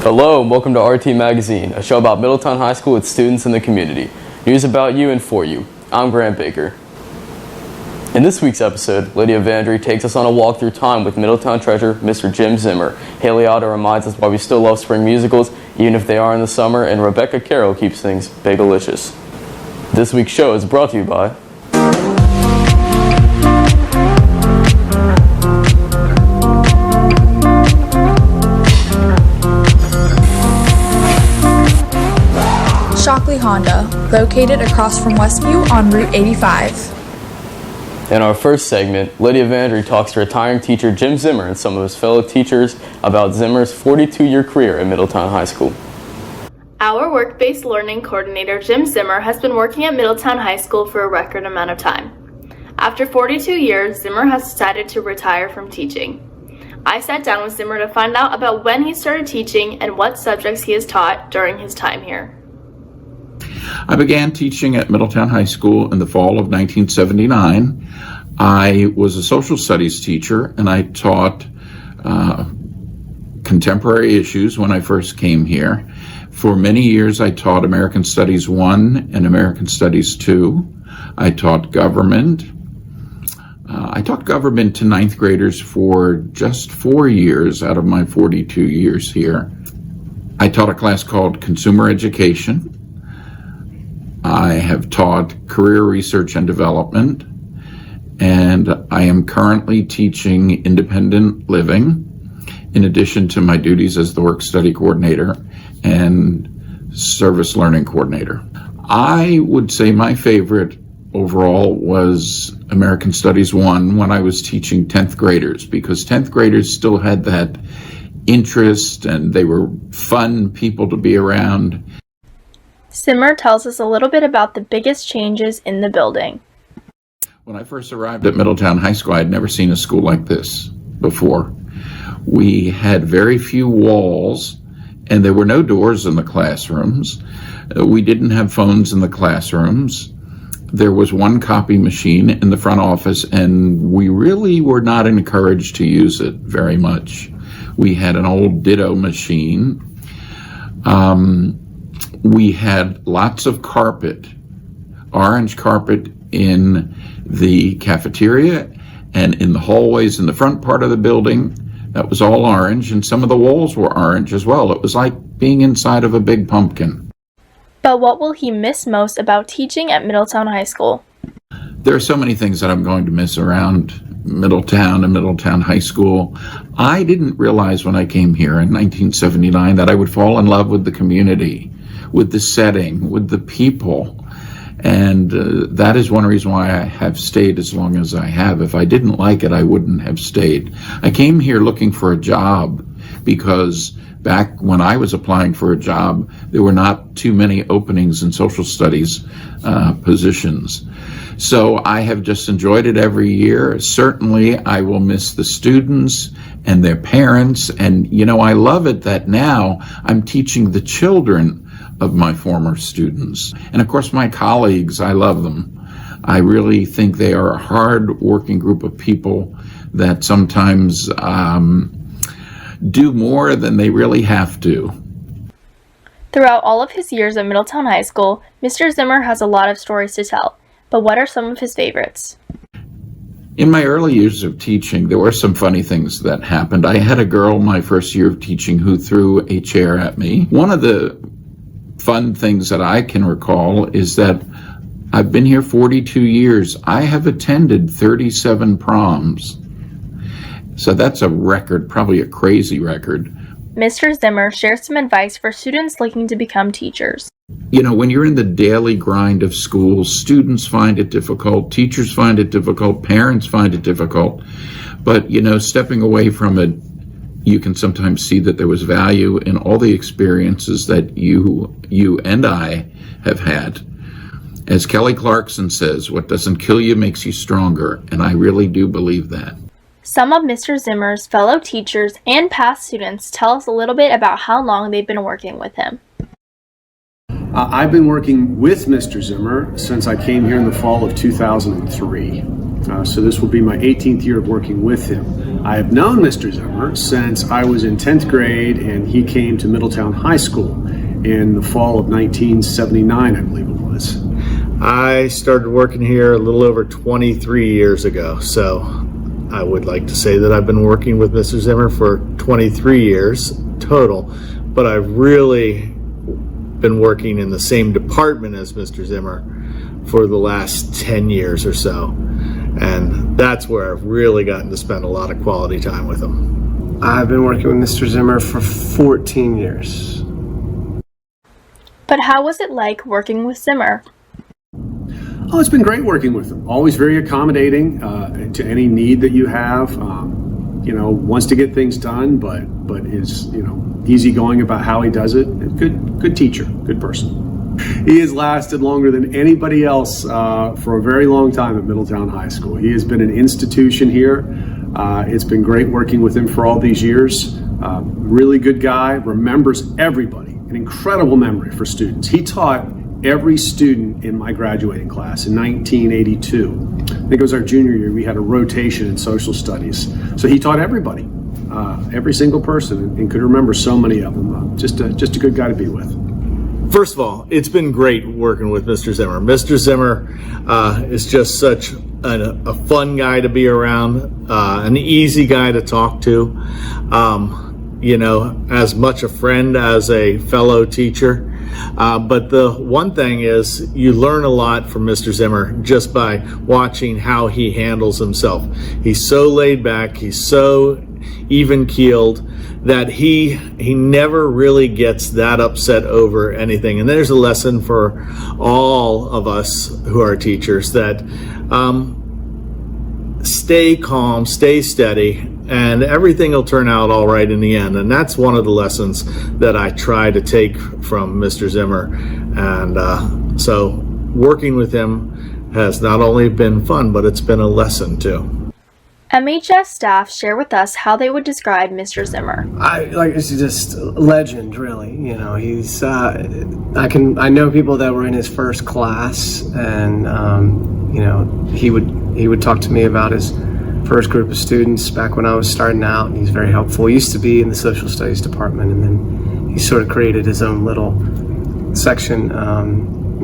Hello and welcome to RT Magazine, a show about Middletown High School, its students, and the community. News about you and for you. I'm Grant Baker. In this week's episode, Lydia Vandre takes us on a walk through time with Middletown treasurer Mr. Jim Zimmer. Haille Otto reminds us why we still love spring musicals, even if they are in the summer, and Rebecca Carroll keeps things bagelicious. This week's show is brought to you by Shockley Honda, located across from Westview on Route 85. In our first segment, Lydia Vandre talks to retiring teacher Jim Zimmer and some of his fellow teachers about Zimmer's 42-year career at Middletown High School. Our work-based learning coordinator, Jim Zimmer, has been working at Middletown High School for a record amount of time. After 42 years, Zimmer has decided to retire from teaching. I sat down with Zimmer to find out about when he started teaching and what subjects he has taught during his time here. I began teaching at Middletown High School in the fall of 1979. I was a social studies teacher and I taught contemporary issues when I first came here. For many years I taught American Studies 1 and American Studies 2. I taught government. I taught government to ninth graders for just 4 years out of my 42 years here. I taught a class called Consumer Education. I have taught career research and development, and I am currently teaching independent living in addition to my duties as the work study coordinator and service learning coordinator. I would say my favorite overall was American Studies 1 when I was teaching 10th graders, because 10th graders still had that interest and they were fun people to be around. Zimmer tells us a little bit about the biggest changes in the building. When I first arrived at Middletown High School, I had never seen a school like this before. We had very few walls, and there were no doors in the classrooms. We didn't have phones in the classrooms. There was one copy machine in the front office, and we really were not encouraged to use it very much. We had an old Ditto machine. We had lots of carpet, orange carpet in the cafeteria and in the hallways in the front part of the building. That was all orange, and some of the walls were orange as well. It was like being inside of a big pumpkin. But what will he miss most about teaching at Middletown High School? There are so many things that I'm going to miss around Middletown and Middletown High School. I didn't realize when I came here in 1979 that I would fall in love with the community, with the setting, with the people. And that is one reason why I have stayed as long as I have. If I didn't like it, I wouldn't have stayed. I came here looking for a job because back when I was applying for a job, there were not too many openings in social studies positions. So I have just enjoyed it every year. Certainly, I will miss the students and their parents. And, you know, I love it that now I'm teaching the children of my former students. And of course, my colleagues, I love them. I really think they are a hard-working group of people that sometimes do more than they really have to. Throughout all of his years at Middletown High School, Mr. Zimmer has a lot of stories to tell. But what are some of his favorites? In my early years of teaching, there were some funny things that happened. I had a girl my first year of teaching who threw a chair at me. One of the fun things that I can recall is that I've been here 42 years. I have attended 37 proms. So that's a record, probably a crazy record. Mr. Zimmer shares some advice for students looking to become teachers. You know, when you're in the daily grind of school, students find it difficult, teachers find it difficult, parents find it difficult. But, you know, stepping away from it, you can sometimes see that there was value in all the experiences that you and I have had. As Kelly Clarkson says, what doesn't kill you makes you stronger, and I really do believe that. Some of Mr. Zimmer's fellow teachers and past students tell us a little bit about how long they've been working with him. I've been working with Mr. Zimmer since I came here in the fall of 2003. So this will be my 18th year of working with him. I have known Mr. Zimmer since I was in 10th grade and he came to Middletown High School in the fall of 1979, I believe it was. I started working here a little over 23 years ago, so I would like to say that I've been working with Mr. Zimmer for 23 years total, but I've really been working in the same department as Mr. Zimmer for the last 10 years or so, and that's where I've really gotten to spend a lot of quality time with him. I've been working with Mr. Zimmer for 14 years. But how was it like working with Zimmer? Oh, it's been great working with him. Always very accommodating to any need that you have. Wants to get things done, but is easygoing about how he does it. Good teacher, good person. He has lasted longer than anybody else for a very long time at Middletown High School. He has been an institution here. It's been great working with him for all these years. Really good guy, remembers everybody. An incredible memory for students. He taught every student in my graduating class in 1982. I think it was our junior year. We had a rotation in social studies. So he taught everybody, every single person, and could remember so many of them. Just a good guy to be with. First of all, it's been great working with Mr. Zimmer. Mr. Zimmer is just such a fun guy to be around, an easy guy to talk to, as much a friend as a fellow teacher. But the one thing is you learn a lot from Mr. Zimmer just by watching how he handles himself. He's so laid back, he's so even-keeled that he never really gets that upset over anything. And there's a lesson for all of us who are teachers that stay calm, stay steady, and everything will turn out all right in the end. And that's one of the lessons that I try to take from Mr. Zimmer. And so working with him has not only been fun, but it's been a lesson too. MHS staff share with us how they would describe Mr. Zimmer. He's just a legend, really. He's I know people that were in his first class, and he would talk to me about his first group of students back when I was starting out. He's very helpful. He used to be in the social studies department, and then he sort of created his own little section,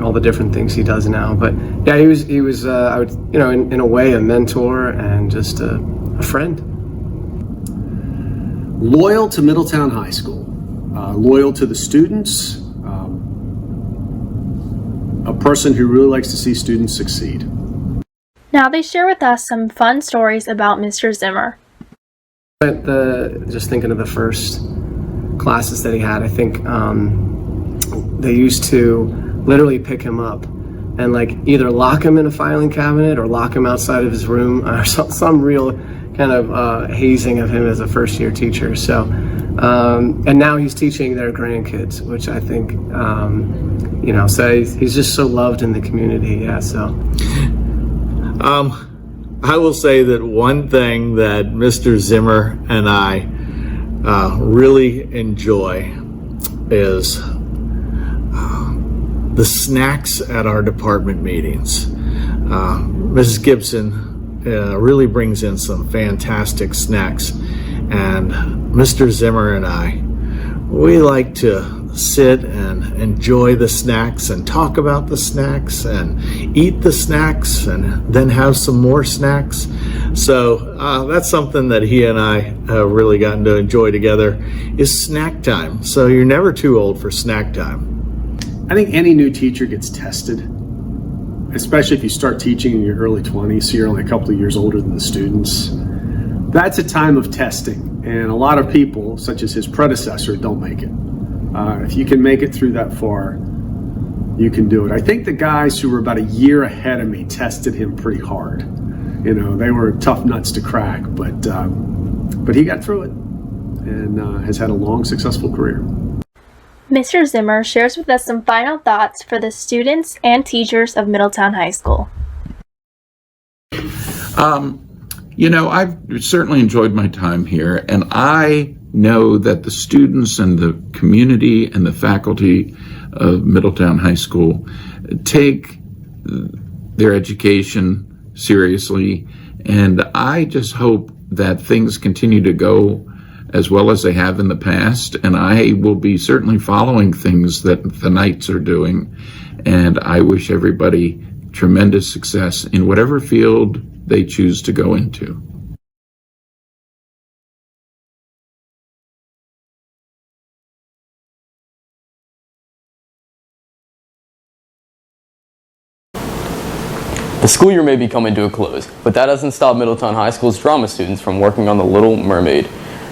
all the different things he does now. But yeah, he was I would, in a way, a mentor and just a friend. Loyal to Middletown High School, loyal to the students, a person who really likes to see students succeed. Now they share with us some fun stories about Mr. Zimmer. Just thinking of the first classes that he had, I think they used to literally pick him up and either lock him in a filing cabinet or lock him outside of his room, or some real kind of hazing of him as a first-year teacher. So, and now he's teaching their grandkids, which I think, so he's just so loved in the community. Yeah, so. I will say that one thing that Mr. Zimmer and I really enjoy is the snacks at our department meetings. Mrs. Gibson really brings in some fantastic snacks, and Mr. Zimmer and I, we like to sit and enjoy the snacks and talk about the snacks and eat the snacks and then have some more snacks. So that's something that he and I have really gotten to enjoy together, is snack time. So you're never too old for snack time. I think any new teacher gets tested, especially if you start teaching in your early 20s, so you're only a couple of years older than the students. That's a time of testing, and a lot of people, such as his predecessor, don't make it. If you can make it through that far, you can do it. I think the guys who were about a year ahead of me tested him pretty hard. They were tough nuts to crack, but he got through it and has had a long, successful career. Mr. Zimmer shares with us some final thoughts for the students and teachers of Middletown High School. I've certainly enjoyed my time here, and I know that the students and the community and the faculty of Middletown High School take their education seriously. And I just hope that things continue to go as well as they have in the past. And I will be certainly following things that the Knights are doing. And I wish everybody tremendous success in whatever field they choose to go into. The school year may be coming to a close, but that doesn't stop Middletown High School's drama students from working on The Little Mermaid,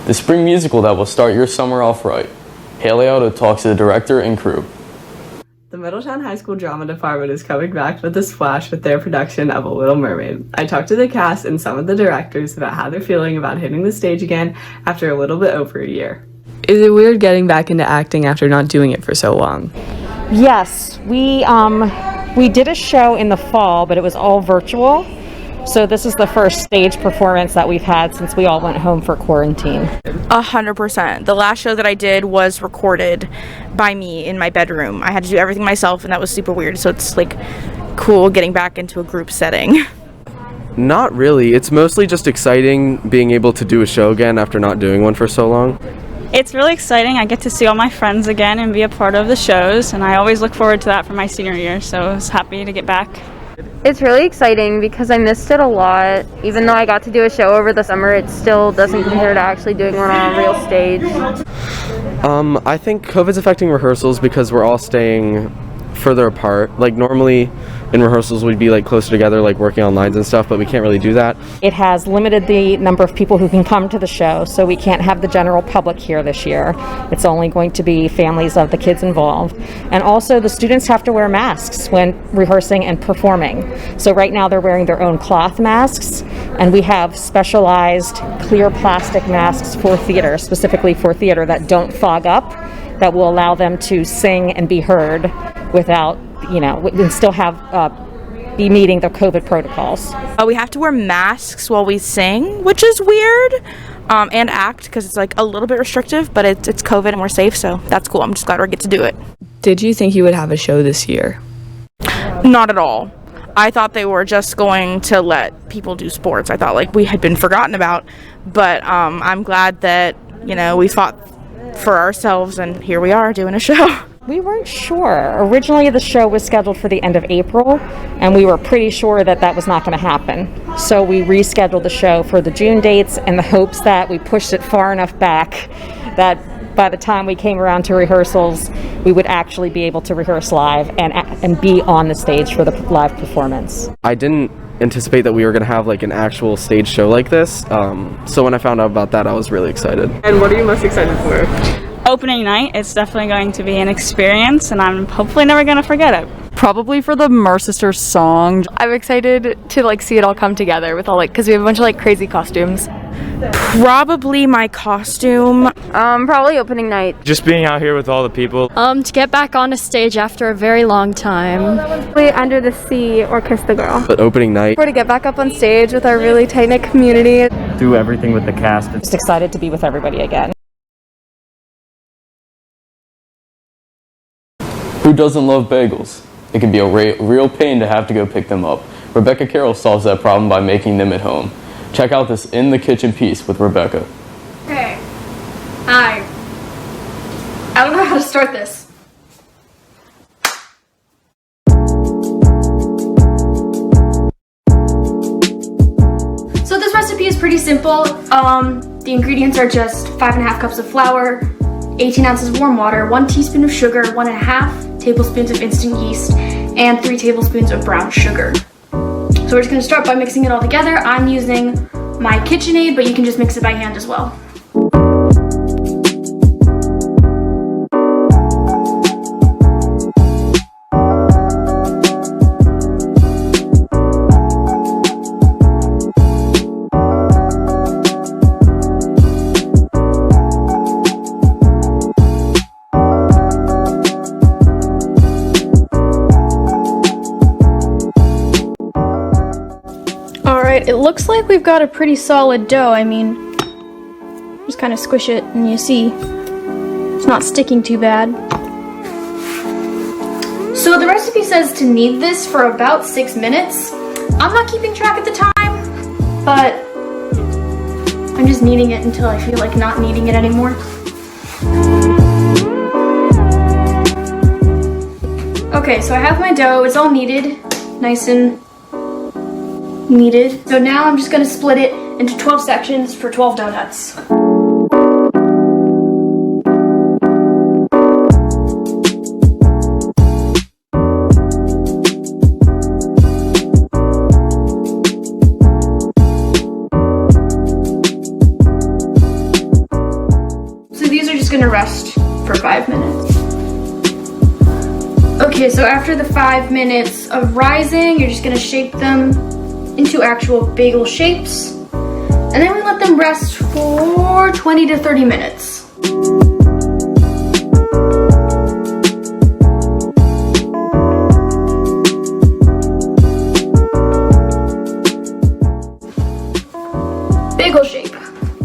the spring musical that will start your summer off right. Haille Otto talks to the director and crew. The Middletown High School Drama Department is coming back with a splash with their production of A Little Mermaid. I talked to the cast and some of the directors about how they're feeling about hitting the stage again after a little bit over a year. Is it weird getting back into acting after not doing it for so long? Yes, we did a show in the fall, but it was all virtual. So this is the first stage performance that we've had since we all went home for quarantine. 100%. The last show that I did was recorded by me in my bedroom. I had to do everything myself, and that was super weird. So it's like cool getting back into a group setting. Not really. It's mostly just exciting being able to do a show again after not doing one for so long. It's really exciting. I get to see all my friends again and be a part of the shows, and I always look forward to that for my senior year, so I was happy to get back. It's really exciting because I missed it a lot. Even though I got to do a show over the summer, it still doesn't compare to actually doing one on a real stage. I think COVID's affecting rehearsals because we're all staying further apart. Like normally in rehearsals we'd be like closer together, like working on lines and stuff, but we can't really do that. It has limited the number of people who can come to the show, so we can't have the general public here this year. It's only going to be families of the kids involved. And also the students have to wear masks when rehearsing and performing. So right now they're wearing their own cloth masks, and we have specialized clear plastic masks for theater, specifically for theater, that don't fog up, that will allow them to sing and be heard without, and still have be meeting the COVID protocols. We have to wear masks while we sing, which is weird, and act, because it's like a little bit restrictive, but it's COVID and we're safe, so that's cool. I'm just glad we get to do it. Did you think you would have a show this year? Not at all. I thought they were just going to let people do sports. I thought like we had been forgotten about, but I'm glad that, we fought for ourselves and here we are doing a show. We weren't sure. Originally the show was scheduled for the end of April, and we were pretty sure that that was not going to happen. So we rescheduled the show for the June dates in the hopes that we pushed it far enough back that by the time we came around to rehearsals, we would actually be able to rehearse live and be on the stage for the live performance. I didn't anticipate that we were going to have like an actual stage show like this. So when I found out about that, I was really excited. And what are you most excited for? Opening night, it's definitely going to be an experience, and I'm hopefully never going to forget it. Probably for the MER-SISTER song. I'm excited to see it all come together with all because we have a bunch of crazy costumes. Probably my costume. Probably opening night. Just being out here with all the people. To get back on a stage after a very long time. Play Under the Sea or Kiss the Girl. But opening night. Or to get back up on stage with our really tight-knit community. Do everything with the cast. Just excited to be with everybody again. Who doesn't love bagels? It can be a real pain to have to go pick them up. Rebecca Carroll solves that problem by making them at home. Check out this In the Kitchen piece with Rebecca. Okay. Hi. I don't know how to start this. So this recipe is pretty simple. The ingredients are just 5.5 cups of flour, 18 ounces of warm water, 1 teaspoon of sugar, 1.5 tablespoons of instant yeast, and 3 tablespoons of brown sugar. So we're just gonna start by mixing it all together. I'm using my KitchenAid, but you can just mix it by hand as well. It looks like we've got a pretty solid dough. I mean, just kind of squish it and you see it's not sticking too bad. So the recipe says to knead this for about 6 minutes. I'm not keeping track at the time, but I'm just kneading it until I feel like not needing it anymore. Okay, so I have my dough. It's all kneaded, nice and kneaded. So now I'm just gonna split it into 12 sections for 12 donuts. Gonna rest for 5 minutes. Okay, so after the 5 minutes of rising, you're just gonna shape them into actual bagel shapes, and then we let them rest for 20 to 30 minutes. Bagel shape.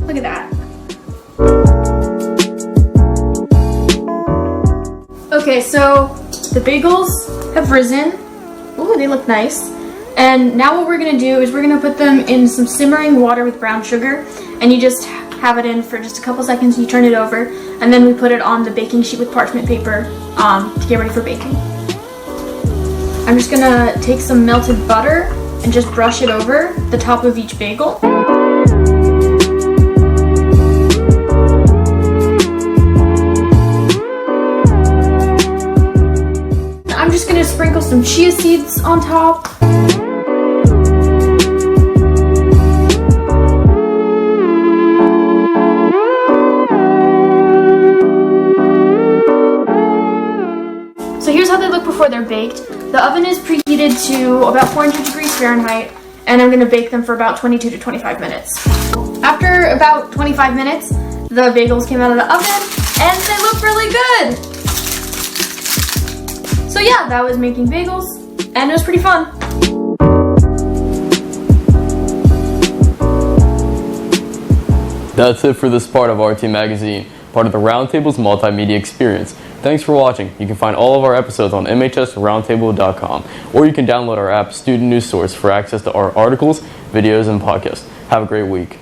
Look at that. Okay, so the bagels have risen. Ooh, they look nice. And now what we're gonna do is we're gonna put them in some simmering water with brown sugar, and you just have it in for just a couple seconds, you turn it over, and then we put it on the baking sheet with parchment paper to get ready for baking. I'm just gonna take some melted butter and just brush it over the top of each bagel. I'm just gonna sprinkle some chia seeds on top. So here's how they look before they're baked. The oven is preheated to about 400 degrees Fahrenheit, and I'm gonna bake them for about 22 to 25 minutes. After about 25 minutes, the bagels came out of the oven, and they look really good. So yeah, that was making bagels, and it was pretty fun. That's it for this part of RT Magazine, part of the Roundtable's multimedia experience. Thanks for watching. You can find all of our episodes on MHSRoundtable.com, or you can download our app, Student News Source, for access to our articles, videos, and podcasts. Have a great week.